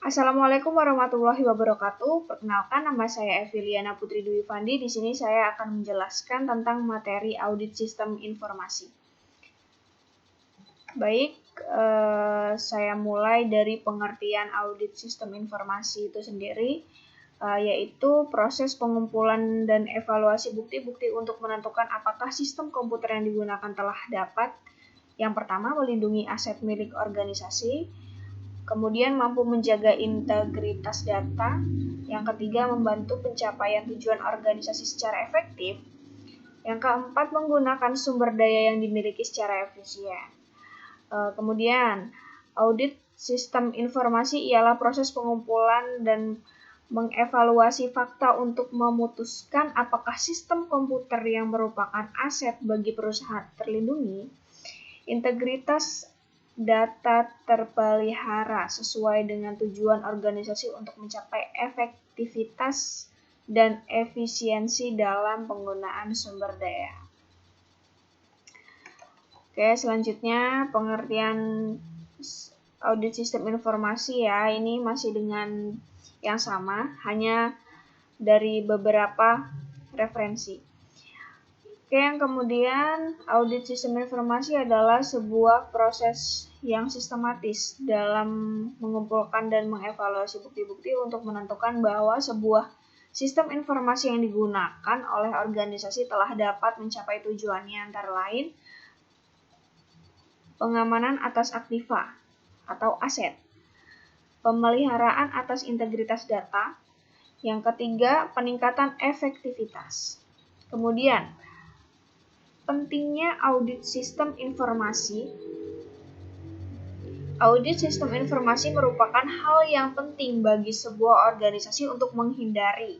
Assalamualaikum warahmatullahi wabarakatuh. Perkenalkan, nama saya Eviliana Putri Dwi Fandi. Di sini saya akan menjelaskan tentang materi audit sistem informasi. Baik, saya mulai dari pengertian audit sistem informasi itu sendiri, yaitu proses pengumpulan dan evaluasi bukti-bukti untuk menentukan apakah sistem komputer yang digunakan telah dapat, yang pertama, melindungi aset milik organisasi, kemudian mampu menjaga integritas data, yang ketiga membantu pencapaian tujuan organisasi secara efektif, yang keempat menggunakan sumber daya yang dimiliki secara efisien. Kemudian audit sistem informasi ialah proses pengumpulan dan mengevaluasi fakta untuk memutuskan apakah sistem komputer yang merupakan aset bagi perusahaan terlindungi, integritas data terpelihara sesuai dengan tujuan organisasi untuk mencapai efektivitas dan efisiensi dalam penggunaan sumber daya. Oke, selanjutnya pengertian audit sistem informasi ya, ini masih dengan yang sama, hanya dari beberapa referensi. Oke, yang kemudian audit sistem informasi adalah sebuah proses yang sistematis dalam mengumpulkan dan mengevaluasi bukti-bukti untuk menentukan bahwa sebuah sistem informasi yang digunakan oleh organisasi telah dapat mencapai tujuannya, antara lain pengamanan atas aktiva atau aset, pemeliharaan atas integritas data, yang ketiga peningkatan efektivitas. Kemudian pentingnya audit sistem informasi. Audit sistem informasi merupakan hal yang penting bagi sebuah organisasi untuk menghindari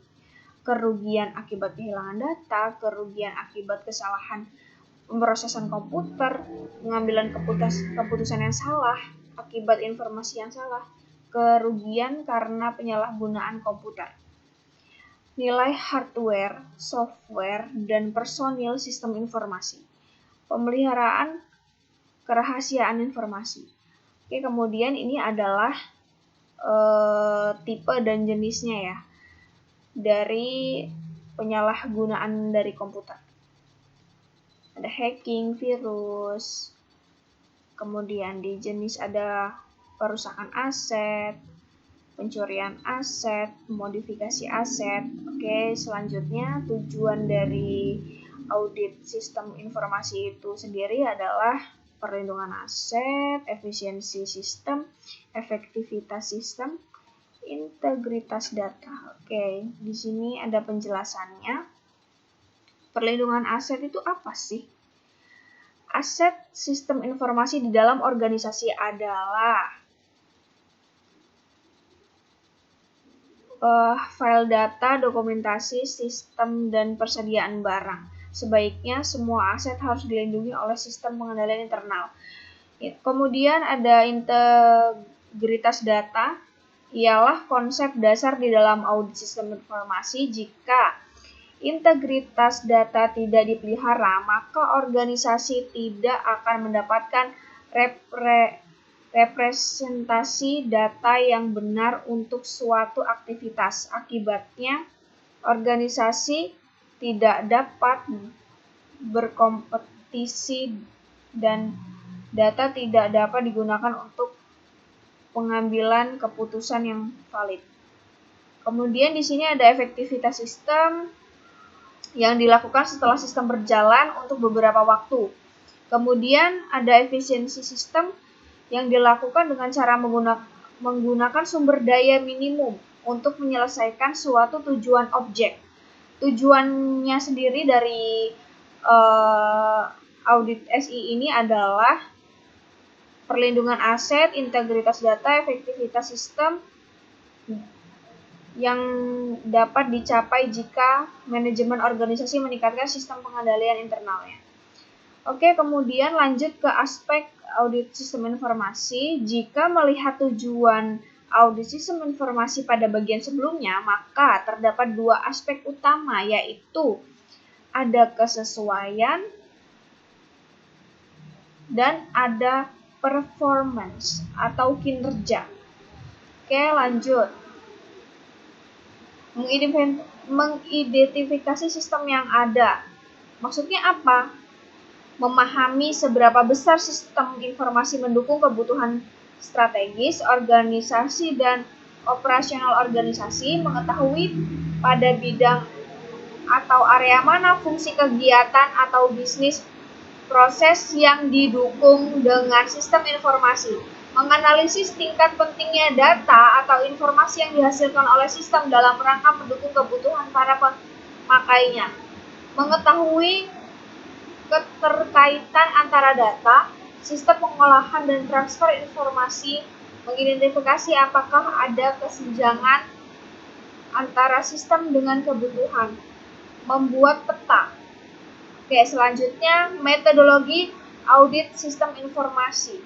kerugian akibat kehilangan data, kerugian akibat kesalahan pemrosesan komputer, pengambilan keputusan yang salah akibat informasi yang salah, kerugian karena penyalahgunaan komputer, nilai hardware, software, dan personil sistem informasi, pemeliharaan kerahasiaan informasi. Oke, kemudian ini adalah tipe dan jenisnya ya dari penyalahgunaan dari komputer. Ada hacking, virus, kemudian di jenis ada perusakan aset, pencurian aset, modifikasi aset. Oke, selanjutnya tujuan dari audit sistem informasi itu sendiri adalah perlindungan aset, efisiensi sistem, efektivitas sistem, integritas data. Oke, di sini ada penjelasannya. Perlindungan aset itu apa sih? Aset sistem informasi di dalam organisasi adalah file data, dokumentasi, sistem, dan persediaan barang. Sebaiknya semua aset harus dilindungi oleh sistem pengendalian internal. Kemudian ada integritas data, ialah konsep dasar di dalam audit sistem informasi. Jika integritas data tidak dipelihara, maka organisasi tidak akan mendapatkan representasi data yang benar untuk suatu aktivitas. Akibatnya, organisasi tidak dapat berkompetisi dan data tidak dapat digunakan untuk pengambilan keputusan yang valid. Kemudian di sini ada efektivitas sistem yang dilakukan setelah sistem berjalan untuk beberapa waktu. Kemudian ada efisiensi sistem yang dilakukan dengan cara menggunakan sumber daya minimum untuk menyelesaikan suatu tujuan objek. Tujuannya sendiri dari audit SI ini adalah perlindungan aset, integritas data, efektivitas sistem yang dapat dicapai jika manajemen organisasi meningkatkan sistem pengendalian internalnya. Oke, kemudian lanjut ke aspek audit sistem informasi. Jika melihat tujuan audit sistem informasi pada bagian sebelumnya, maka terdapat dua aspek utama, yaitu ada kesesuaian dan ada performance atau kinerja. Oke, lanjut. Mengidentifikasi sistem yang ada. Maksudnya apa? Memahami seberapa besar sistem informasi mendukung kebutuhan strategis, organisasi, dan operasional organisasi, mengetahui pada bidang atau area mana fungsi kegiatan atau bisnis proses yang didukung dengan sistem informasi, menganalisis tingkat pentingnya data atau informasi yang dihasilkan oleh sistem dalam rangka mendukung kebutuhan para pemakainya, mengetahui keterkaitan antara data, sistem pengolahan dan transfer informasi, mengidentifikasi apakah ada kesenjangan antara sistem dengan kebutuhan, membuat peta. Oke, selanjutnya metodologi audit sistem informasi.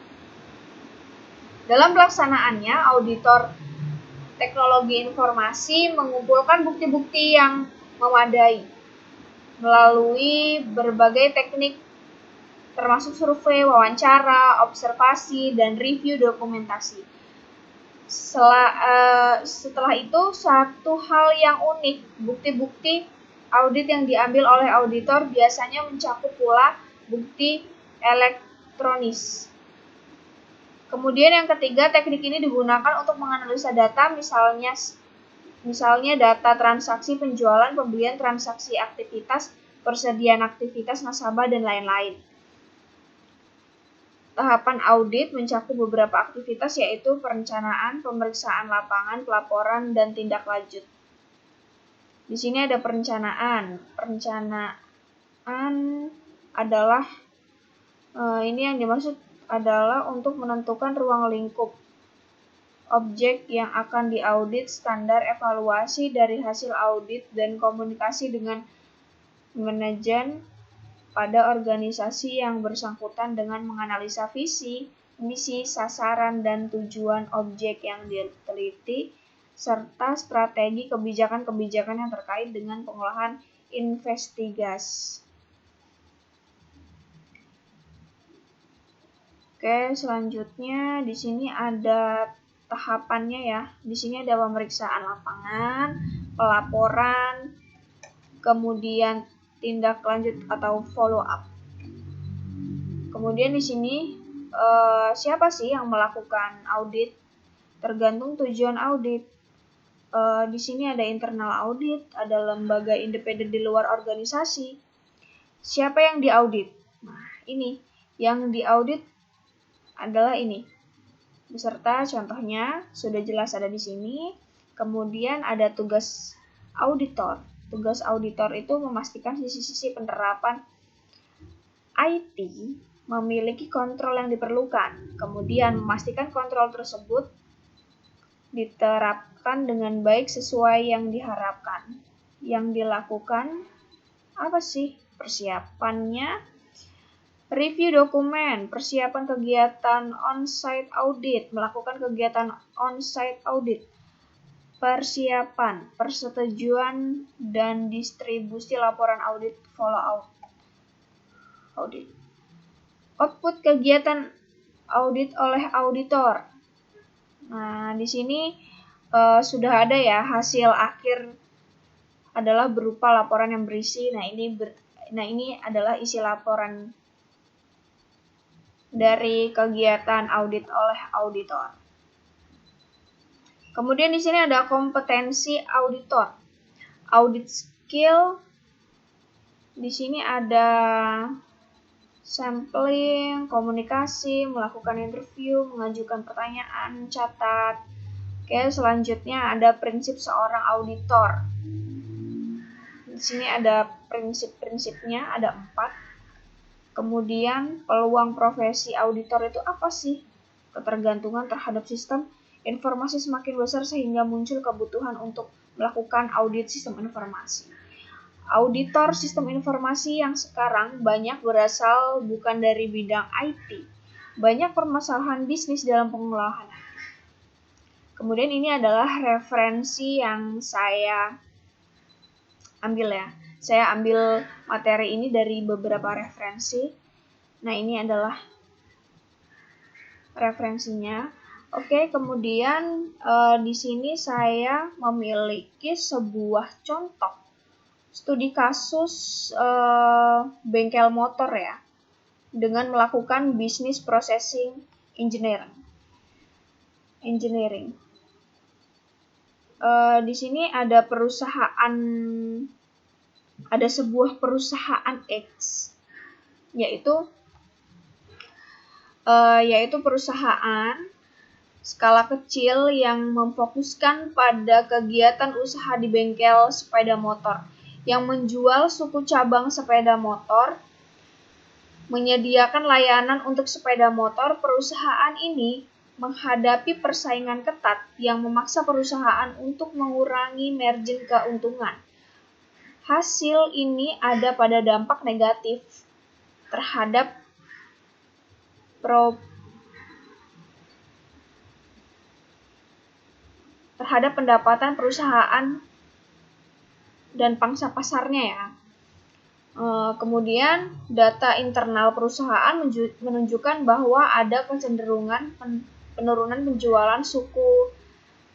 Dalam pelaksanaannya, auditor teknologi informasi mengumpulkan bukti-bukti yang memadai melalui berbagai teknik termasuk survei, wawancara, observasi, dan review dokumentasi. Setelah itu, satu hal yang unik, bukti-bukti audit yang diambil oleh auditor biasanya mencakup pula bukti elektronis. Kemudian yang ketiga, teknik ini digunakan untuk menganalisa data, misalnya data transaksi penjualan, pembelian, transaksi aktivitas, persediaan aktivitas nasabah, dan lain-lain. Tahapan audit mencakup beberapa aktivitas yaitu perencanaan, pemeriksaan lapangan, pelaporan, dan tindak lanjut. Di sini ada perencanaan. Perencanaan adalah ini yang dimaksud adalah untuk menentukan ruang lingkup objek yang akan diaudit, standar evaluasi dari hasil audit, dan komunikasi dengan manajemen pada organisasi yang bersangkutan dengan menganalisa visi, misi, sasaran, dan tujuan objek yang diteliti, serta strategi kebijakan-kebijakan yang terkait dengan pengolahan investigasi. Oke, selanjutnya di sini ada tahapannya ya. Di sini ada pemeriksaan lapangan, pelaporan, kemudian tindak lanjut atau follow up. Kemudian di sini siapa sih yang melakukan audit? Tergantung tujuan audit. Di sini ada internal audit, ada lembaga independen di luar organisasi. Siapa yang diaudit? Nah, ini yang diaudit adalah ini. Beserta contohnya sudah jelas ada di sini. Kemudian ada tugas auditor. Tugas auditor itu memastikan sisi-sisi penerapan IT memiliki kontrol yang diperlukan. Kemudian memastikan kontrol tersebut diterapkan dengan baik sesuai yang diharapkan. Yang dilakukan apa sih persiapannya? Review dokumen, persiapan kegiatan on-site audit, melakukan kegiatan on-site audit, persiapan, persetujuan, dan distribusi laporan audit follow-up audit. Output kegiatan audit oleh auditor. Nah, di sini sudah ada ya hasil akhir adalah berupa laporan yang berisi. Nah, ini adalah isi laporan dari kegiatan audit oleh auditor. Kemudian di sini ada kompetensi auditor. Audit skill. Di sini ada sampling, komunikasi, melakukan interview, mengajukan pertanyaan, catat. Oke, selanjutnya ada prinsip seorang auditor. Di sini ada prinsip-prinsipnya, ada 4. Kemudian peluang profesi auditor itu apa sih? Ketergantungan terhadap sistem informasi semakin besar sehingga muncul kebutuhan untuk melakukan audit sistem informasi. Auditor sistem informasi yang sekarang banyak berasal bukan dari bidang IT. Banyak permasalahan bisnis dalam pengolahan. Kemudian ini adalah referensi yang saya ambil ya. Saya ambil materi ini dari beberapa referensi. Nah, ini adalah referensinya. Oke, kemudian di sini saya memiliki sebuah contoh studi kasus bengkel motor ya, dengan melakukan business processing engineering. Di sini ada sebuah perusahaan X, yaitu perusahaan skala kecil yang memfokuskan pada kegiatan usaha di bengkel sepeda motor, yang menjual suku cabang sepeda motor, menyediakan layanan untuk sepeda motor. Perusahaan ini menghadapi persaingan ketat yang memaksa perusahaan untuk mengurangi margin keuntungan. Hasil ini ada pada dampak negatif terhadap pendapatan perusahaan dan pangsa pasarnya ya. Kemudian data internal perusahaan menunjukkan bahwa ada kecenderungan penurunan penjualan suku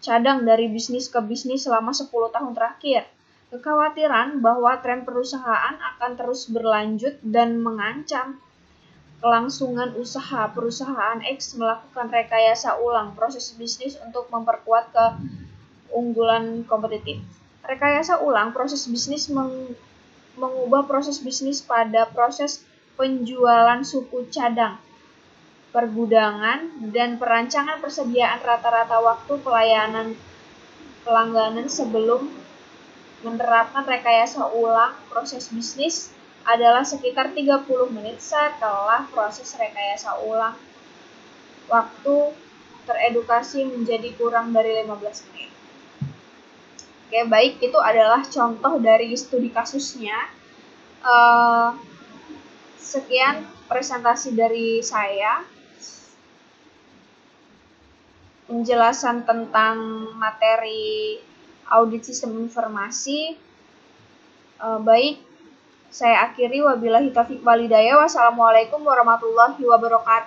cadang dari bisnis ke bisnis selama 10 tahun terakhir. Kekhawatiran bahwa tren perusahaan akan terus berlanjut dan mengancam kelangsungan usaha. Perusahaan X melakukan rekayasa ulang proses bisnis untuk memperkuat keunggulan kompetitif. Rekayasa ulang proses bisnis mengubah proses bisnis pada proses penjualan suku cadang, pergudangan, dan perancangan persediaan rata-rata waktu pelangganan sebelum menerapkan rekayasa ulang proses bisnis adalah sekitar 30 menit setelah proses rekayasa ulang. Waktu teredukasi menjadi kurang dari 15 menit. Oke, baik, itu adalah contoh dari studi kasusnya. Sekian presentasi dari saya. Penjelasan tentang materi audit sistem informasi. Baik, saya akhiri. Wabillahi taufiq wal hidayah. Wassalamualaikum warahmatullahi wabarakatuh.